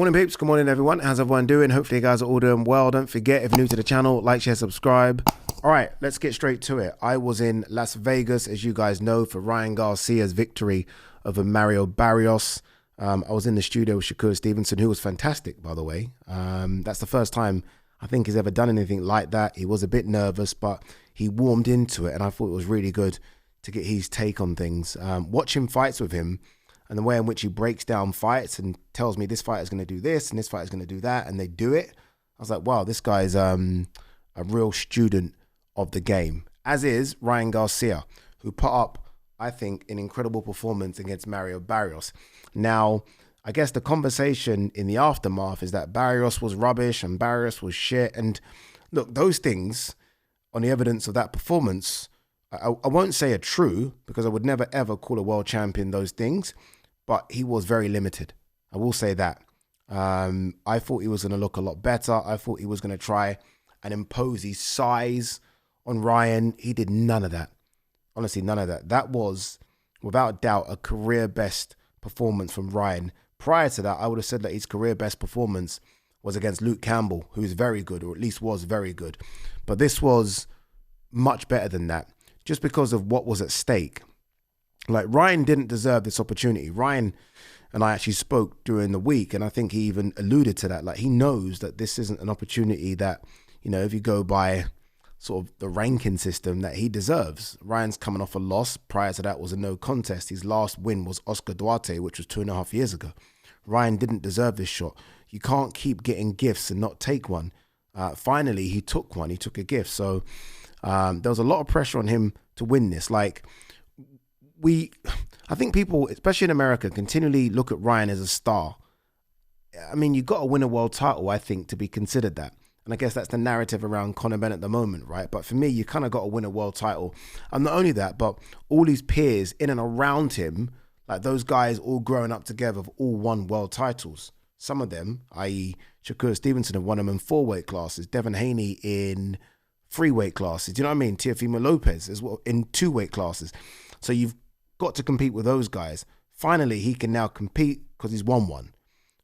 Morning peeps, good morning everyone. How's everyone doing? Hopefully you guys are all doing well. Don't forget, if you're new to the channel, like, share, subscribe. All right, let's get straight to it. I was in Las Vegas, as you guys know, for Ryan Garcia's victory over Mario Barrios. I was in the studio with Shakur Stevenson, who was fantastic, by the way. That's the first time I think he's ever done anything like that. He was a bit nervous, but he warmed into it, and I thought it was really good to get his take on things. Watching fights with him, and the way in which he breaks down fights and tells me this fight is going to do this and this fight is going to do that, and they do it. I was like, wow, this guy's a real student of the game, as is Ryan Garcia, who put up, I think, an incredible performance against Mario Barrios. Now, I guess the conversation in the aftermath is that Barrios was rubbish and Barrios was shit. And look, those things on the evidence of that performance, I won't say are true, because I would never ever call a world champion those things, but he was very limited. I will say that. I thought he was going to look a lot better. I thought he was going to try and impose his size on Ryan. He did none of that. Honestly, none of that. That was, without doubt, a career best performance from Ryan. Prior to that, I would have said that his career best performance was against Luke Campbell, who's very good, or at least was very good. But this was much better than that, just because of what was at stake. Like, Ryan didn't deserve this opportunity. Ryan and I actually spoke during the week, and I think he even alluded to that. Like, he knows that this isn't an opportunity that, you know, if you go by sort of the ranking system, that he deserves. Ryan's coming off a loss. Prior to that was a no contest. His last win was Oscar Duarte, which was 2.5 years ago. Ryan didn't deserve this shot. You can't keep getting gifts and not take one. Finally, he took one. He took a gift. So there was a lot of pressure on him to win this. Like, I think people, especially in America, continually look at Ryan as a star. I mean, you got to win a world title, I think, to be considered that. And I guess that's the narrative around Conor Benn at the moment, right? But for me, you kind of got to win a world title. And not only that, but all his peers in and around him, like those guys all growing up together, have all won world titles. Some of them, i.e. Shakur Stevenson, have won them in 4 weight classes. Devin Haney in 3 weight classes. Do you know what I mean? Teofimo Lopez as well in 2 weight classes. So you've got to compete with those guys. Finally, he can now compete because he's won one.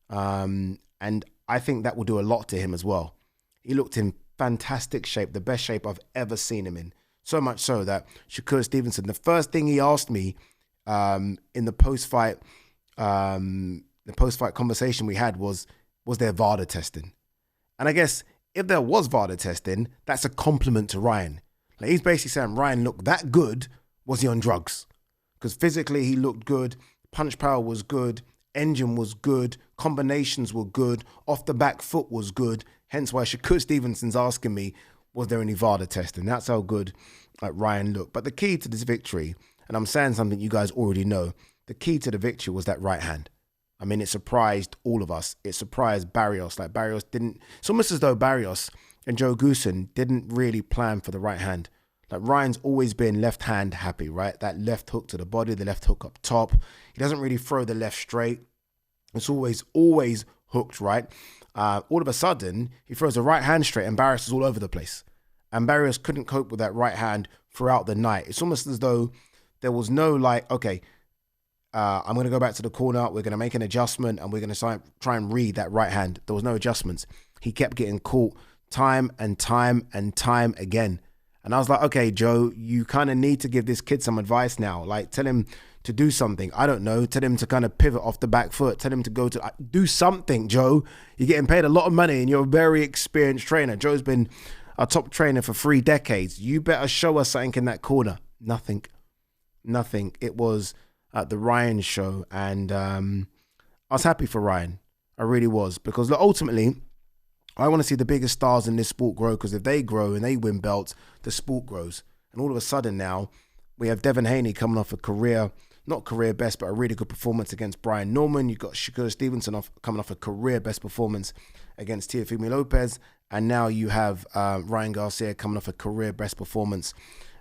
And I think that will do a lot to him as well. He looked in fantastic shape, the best shape I've ever seen him in. So much so that Shakur Stevenson, the first thing he asked me in the post-fight conversation we had was there VADA testing? And I guess if there was VADA testing, that's a compliment to Ryan. Like, he's basically saying Ryan looked that good. Was he on drugs? Because physically he looked good, punch power was good, engine was good, combinations were good, off the back foot was good. Hence why Shakur Stevenson's asking me, was there any VADA testing? That's how good Ryan looked. But the key to this victory, and I'm saying something you guys already know, the key to the victory was that right hand. I mean, it surprised all of us. It surprised Barrios. Like, Barrios didn't, it's almost as though Barrios and Joe Goosen didn't really plan for the right hand. Like, Ryan's always been left hand happy, right? That left hook to the body, the left hook up top. He doesn't really throw the left straight. It's always hooked, right? All of a sudden, he throws a right hand straight and Barrios is all over the place. And Barrios couldn't cope with that right hand throughout the night. It's almost as though there was no like, okay, I'm going to go back to the corner. We're going to make an adjustment and we're going to try and read that right hand. There was no adjustments. He kept getting caught time and time again. And I was like, okay, Joe, you kind of need to give this kid some advice now. Like, tell him to do something. I don't know. Tell him to kind of pivot off the back foot. Tell him to go to do something, Joe. You're getting paid a lot of money and you're a very experienced trainer. Joe's been a top trainer for 3 decades. You better show us something in that corner. Nothing. It was the Ryan show. And I was happy for Ryan. I really was. Because ultimately, I want to see the biggest stars in this sport grow, because if they grow and they win belts, the sport grows. And all of a sudden now, we have Devin Haney coming off a career, not career best, but a really good performance against Brian Norman. You've got Shakur Stevenson coming off a career best performance against Teofimo Lopez. And now you have Ryan Garcia coming off a career best performance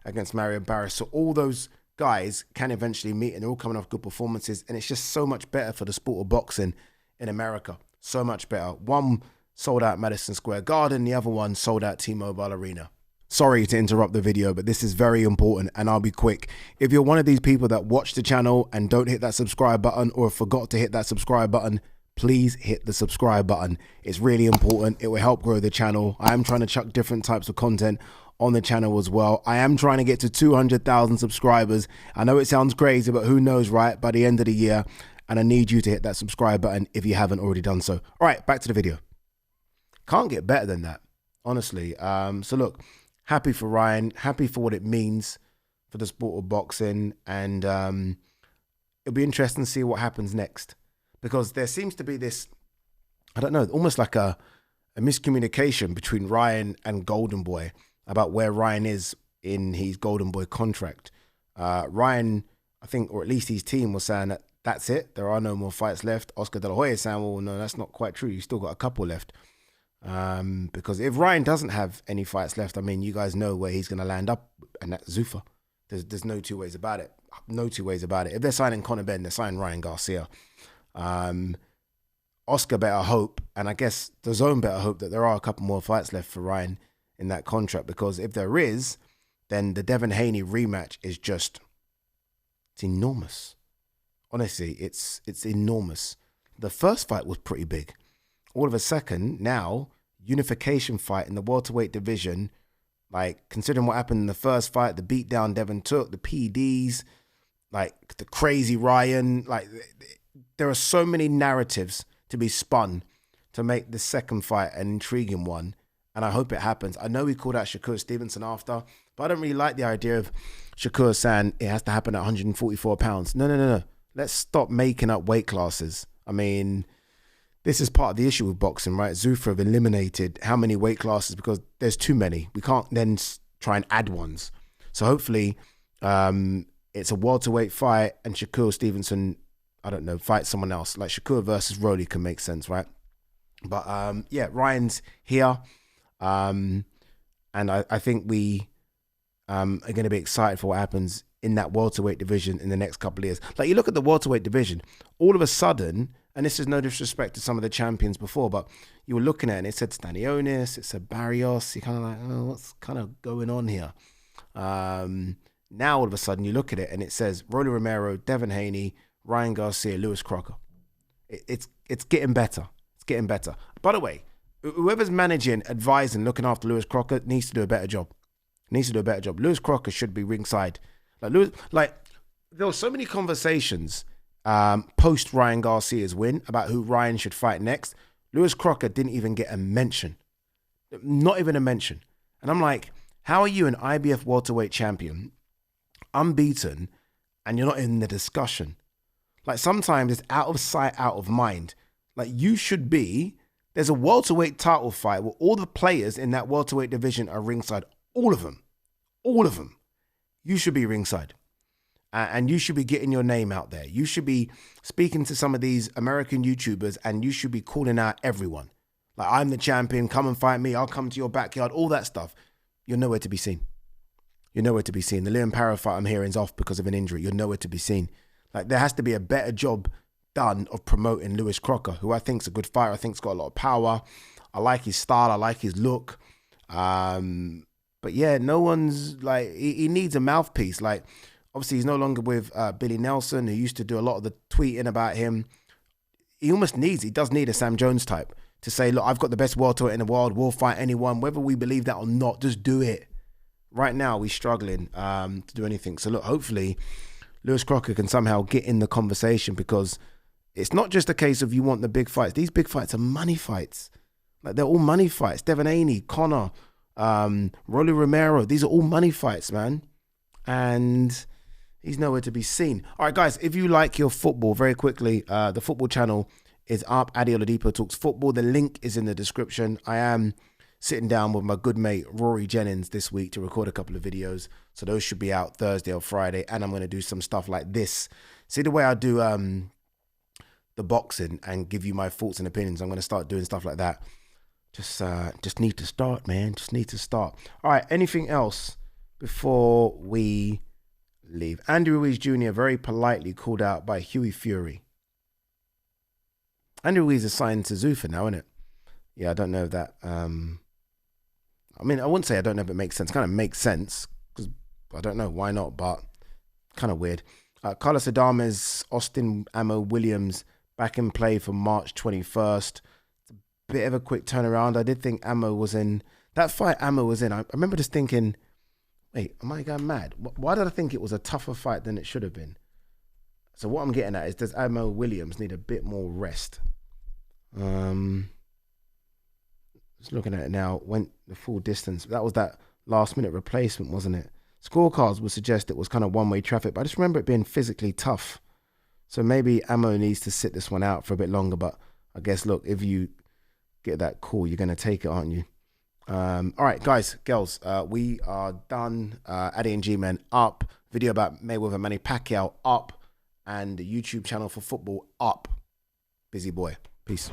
against Mario Barrios. So all those guys can eventually meet, and they're all coming off good performances. And it's just so much better for the sport of boxing in America. So much better. One sold out Madison Square Garden, the other one sold out T-Mobile Arena. Sorry to interrupt the video, but this is very important and I'll be quick. If you're one of these people that watch the channel and don't hit that subscribe button or forgot to hit that subscribe button, please hit the subscribe button. It's really important. It will help grow the channel. I am trying to chuck different types of content on the channel as well. I am trying to get to 200,000 subscribers. I know it sounds crazy, but who knows, right? By the end of the year. And I need you to hit that subscribe button if you haven't already done so. All right, back to the video. Can't get better than that, honestly. So look, happy for Ryan, happy for what it means for the sport of boxing. And it'll be interesting to see what happens next. Because there seems to be this, I don't know, almost like a miscommunication between Ryan and Golden Boy about where Ryan is in his Golden Boy contract. Ryan, I think, or at least his team was saying that that's it. There are no more fights left. Oscar De La Hoya is saying, well, no, that's not quite true. You still got a couple left. Because if Ryan doesn't have any fights left, I mean, you guys know where he's going to land up, and that's Zuffa. There's no two ways about it. No two ways about it. If they're signing Conor Benn, they're signing Ryan Garcia. Oscar better hope, and I guess the zone better hope that there are a couple more fights left for Ryan in that contract, because if there is, then the Devin Haney rematch is just, it's enormous. Honestly, it's enormous. The first fight was pretty big. All of a second, now, unification fight in the welterweight division, like, considering what happened in the first fight, the beatdown Devin took, the PDs, like, the crazy Ryan, like, there are so many narratives to be spun to make the second fight an intriguing one, and I hope it happens. I know we called out Shakur Stevenson after, but I don't really like the idea of Shakur saying it has to happen at 144 pounds. No. Let's stop making up weight classes. I mean, this is part of the issue with boxing, right? Zuffa have eliminated how many weight classes because there's too many. We can't then try and add ones. So hopefully it's a welterweight fight and Shakur Stevenson, I don't know, fight someone else. Like Shakur versus Rolly can make sense, right? But yeah, Ryan's here. And I think we are going to be excited for what happens in that welterweight division in the next couple of years. Like, you look at the welterweight division, all of a sudden, and this is no disrespect to some of the champions before, but you were looking at it and it said Stanionis, it said Barrios. You're kind of like, oh, what's kind of going on here? Now all of a sudden you look at it and it says Rolly Romero, Devin Haney, Ryan Garcia, Luis Crocker. It's getting better. It's getting better. By the way, whoever's managing, advising, looking after Luis Crocker needs to do a better job. Luis Crocker should be ringside. Like there were so many conversations post Ryan Garcia's win about who Ryan should fight next. Luis Crocker didn't even get a mention. Not even a mention. And I'm like, how are you an IBF welterweight champion, unbeaten, and you're not in the discussion? Like, sometimes it's out of sight, out of mind. Like, you should be, there's a welterweight title fight where all the players in that welterweight division are ringside. All of them. You should be ringside. And you should be getting your name out there. You should be speaking to some of these American YouTubers and you should be calling out everyone. Like, I'm the champion, come and fight me, I'll come to your backyard, all that stuff. You're nowhere to be seen. The Liam Parra fight I'm hearing is off because of an injury. You're nowhere to be seen. Like, there has to be a better job done of promoting Luis Crocker, who I think is a good fighter. I think he's got a lot of power. I like his style. I like his look. But yeah, no one's like, he needs a mouthpiece. Like, obviously he's no longer with Billy Nelson, who used to do a lot of the tweeting about him. He does need a Sam Jones type to say, look, I've got the best welterweight in the world. We'll fight anyone, whether we believe that or not, just do it. Right now, we're struggling to do anything. So look, hopefully Luis Crocker can somehow get in the conversation, because it's not just a case of you want the big fights. These big fights are money fights. Like, they're all money fights. Devin Haney, Conor, Rolly Romero, these are all money fights, man. And he's nowhere to be seen. All right, guys, if you like your football, very quickly, the football channel is up. Ade Oladipo Talks Football. The link is in the description. I am sitting down with my good mate Rory Jennings this week to record a couple of videos. So those should be out Thursday or Friday. And I'm going to do some stuff like this. See the way I do the boxing and give you my thoughts and opinions? I'm going to start doing stuff like that. Just need to start, man. Just need to start. All right, anything else before we leave? Andy Ruiz Jr. very politely called out by Hughie Fury. Andy Ruiz is signed to Zuffa now, isn't it? Yeah, I don't know if that. I mean, I wouldn't say I don't know if it makes sense. It kind of makes sense, because I don't know why not, but kind of weird. Carlos Adames, Austin Ammo Williams, back in play for March 21st. It's a bit of a quick turnaround. I did think Ammo was in. That fight Ammo was in, I remember just thinking, wait, am I going mad? Why did I think it was a tougher fight than it should have been? So what I'm getting at is, does Ammo Williams need a bit more rest? Just looking at it now, went the full distance. That was that last minute replacement, wasn't it? Scorecards would suggest it was kind of one-way traffic, but I just remember it being physically tough. So maybe Ammo needs to sit this one out for a bit longer, but I guess, look, if you get that call, you're going to take it, aren't you? All right, guys, girls, we are done. Ade Gman up. Video about Mayweather, Manny Pacquiao up. And the YouTube channel for football up. Busy boy. Peace.